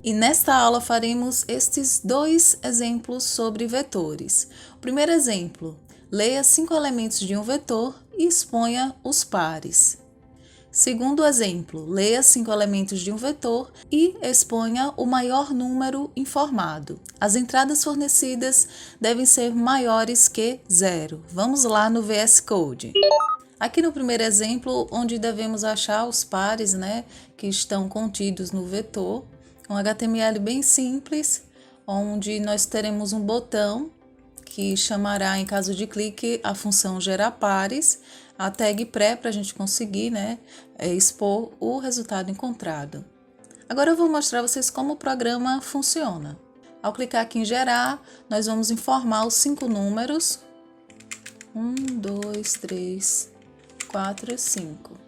E nesta aula faremos estes dois exemplos sobre vetores. O primeiro exemplo, leia 5 elementos de um vetor e exponha os pares. Segundo exemplo, leia 5 elementos de um vetor e exponha o maior número informado. As entradas fornecidas devem ser maiores que 0. Vamos lá no VS Code. Aqui no primeiro exemplo, onde devemos achar os pares, que estão contidos no vetor, um HTML bem simples, onde nós teremos um botão que chamará, em caso de clique, a função gerar pares, a tag pré para a gente conseguir expor o resultado encontrado. Agora eu vou mostrar a vocês como o programa funciona. Ao clicar aqui em gerar, nós vamos informar os 5 números, 1, 2, 3, 4 e 5.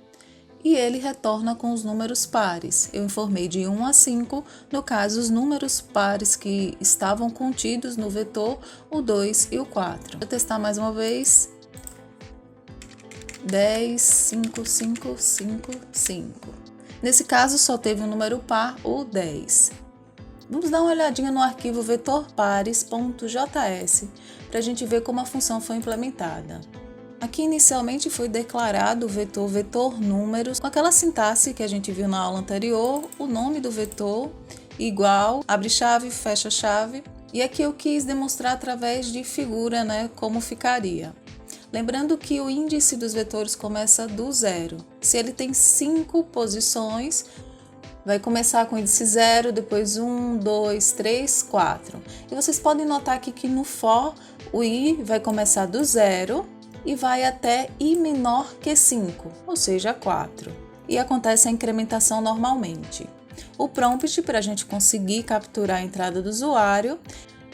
E ele retorna com os números pares. Eu informei de 1 a 5, no caso, os números pares que estavam contidos no vetor, o 2 e o 4. Vou testar mais uma vez. 10, 5, 5, 5, 5. Nesse caso, só teve um número par, o 10. Vamos dar uma olhadinha no arquivo vetorpares.js para a gente ver como a função foi implementada. Aqui inicialmente foi declarado o vetor números, com aquela sintaxe que a gente viu na aula anterior, o nome do vetor igual, abre chave, fecha chave. E aqui eu quis demonstrar através de figura, como ficaria. Lembrando que o índice dos vetores começa do 0. Se ele tem 5 posições, vai começar com o índice 0, depois 1, 2, 3, 4. E vocês podem notar aqui que no for, o i vai começar do 0, e vai até i menor que 5, ou seja, 4. E acontece a incrementação normalmente. O prompt, para a gente conseguir capturar a entrada do usuário,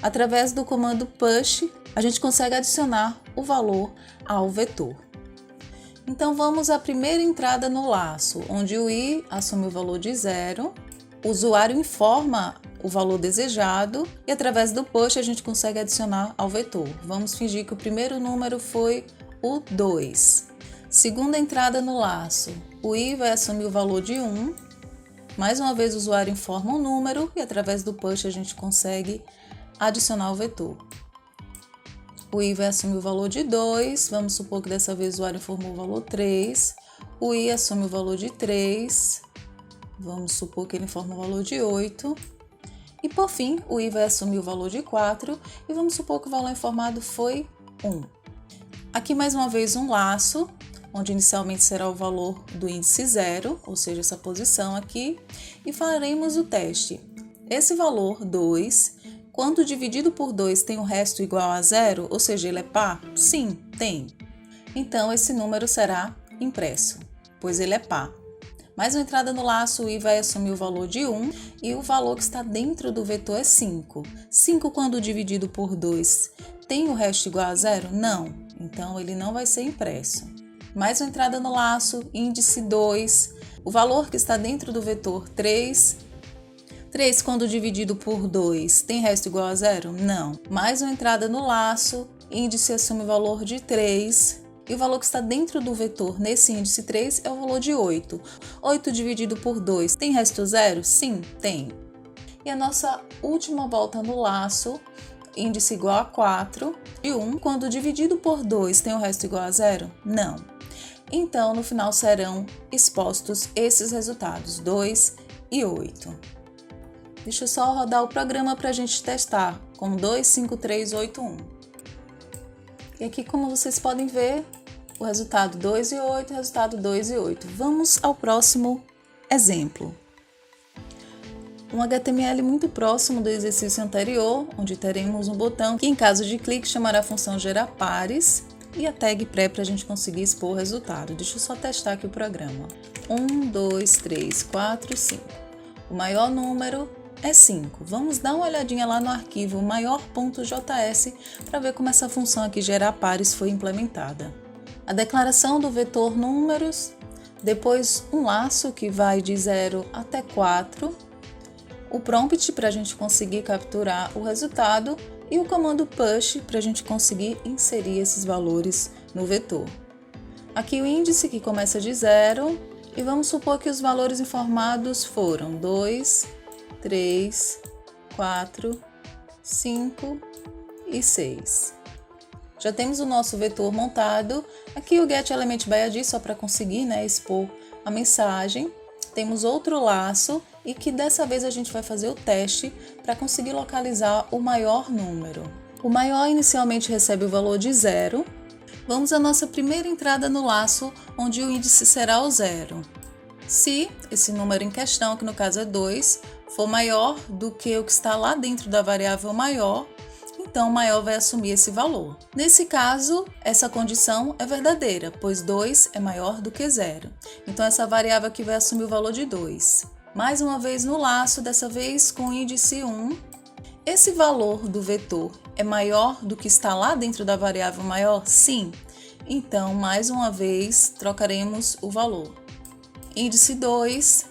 através do comando push, a gente consegue adicionar o valor ao vetor. Então vamos à primeira entrada no laço, onde o i assume o valor de 0, o usuário informa o valor desejado e através do push a gente consegue adicionar ao vetor. Vamos fingir que o primeiro número foi o 2. Segunda entrada no laço, o i vai assumir o valor de 1. Mais uma vez o usuário informa um número e através do push a gente consegue adicionar o vetor. O i vai assumir o valor de 2, vamos supor que dessa vez o usuário informou o valor 3. O i assume o valor de 3, vamos supor que ele informa o valor de 8. E por fim, o i vai assumir o valor de 4 e vamos supor que o valor informado foi 1. Aqui mais uma vez um laço, onde inicialmente será o valor do índice 0, ou seja, essa posição aqui, e faremos o teste. Esse valor 2, quando dividido por 2 tem o resto igual a 0, ou seja, ele é par? Sim, tem. Então esse número será impresso, pois ele é par. Mais uma entrada no laço, o i vai assumir o valor de 1 e o valor que está dentro do vetor é 5. 5 quando dividido por 2 tem o resto igual a 0? Não, então ele não vai ser impresso. Mais uma entrada no laço, índice 2, o valor que está dentro do vetor 3. 3 quando dividido por 2 tem resto igual a 0? Não. Mais uma entrada no laço, índice assume o valor de 3. E o valor que está dentro do vetor nesse índice 3 é o valor de 8. 8 dividido por 2 tem resto 0? Sim, tem. E a nossa última volta no laço, índice igual a 4, e 1, quando dividido por 2 tem o resto igual a 0? Não. Então, no final serão expostos esses resultados, 2 e 8. Deixa eu só rodar o programa para a gente testar, com 2, 5, 3, 8, 1. E aqui, como vocês podem ver, o resultado 2 e 8, o resultado 2 e 8. Vamos ao próximo exemplo. Um HTML muito próximo do exercício anterior, onde teremos um botão que, em caso de clique, chamará a função gerar pares e a tag pré para a gente conseguir expor o resultado. Deixa eu só testar aqui o programa. 1, 2, 3, 4, 5. O maior número é 5. Vamos dar uma olhadinha lá no arquivo maior.js para ver como essa função aqui gerar pares foi implementada. A declaração do vetor números, depois um laço que vai de 0 até 4, o prompt para a gente conseguir capturar o resultado e o comando push para a gente conseguir inserir esses valores no vetor. Aqui o índice que começa de 0 e vamos supor que os valores informados foram 2, 3, 4, 5 e 6. Já temos o nosso vetor montado. Aqui o getElementById só para conseguir, expor a mensagem. Temos outro laço e que dessa vez a gente vai fazer o teste para conseguir localizar o maior número. O maior inicialmente recebe o valor de 0. Vamos à nossa primeira entrada no laço, onde o índice será o 0. Se esse número em questão, que no caso é 2, for maior do que o que está lá dentro da variável maior, então o maior vai assumir esse valor. Nesse caso, essa condição é verdadeira, pois 2 é maior do que 0. Então essa variável aqui vai assumir o valor de 2. Mais uma vez no laço, dessa vez com o índice 1. Esse valor do vetor é maior do que está lá dentro da variável maior? Sim. Então, mais uma vez, trocaremos o valor. Índice 2.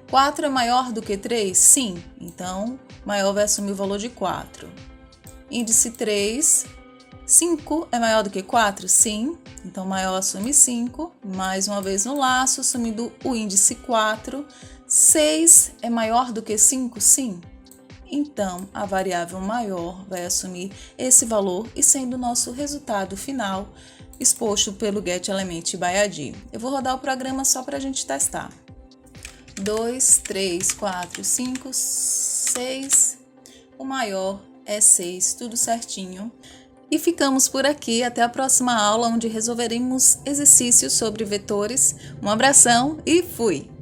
4 é maior do que 3? Sim. Então, maior vai assumir o valor de 4. Índice 3. 5 é maior do que 4? Sim. Então, maior assume 5. Mais uma vez no laço, assumindo o índice 4. 6 é maior do que 5? Sim. Então, a variável maior vai assumir esse valor e sendo o nosso resultado final exposto pelo getElementById. Eu vou rodar o programa só para a gente testar. 2, 3, 4, 5, 6. O maior é 6, tudo certinho. E ficamos por aqui. Até a próxima aula, onde resolveremos exercícios sobre vetores. Um abração e fui!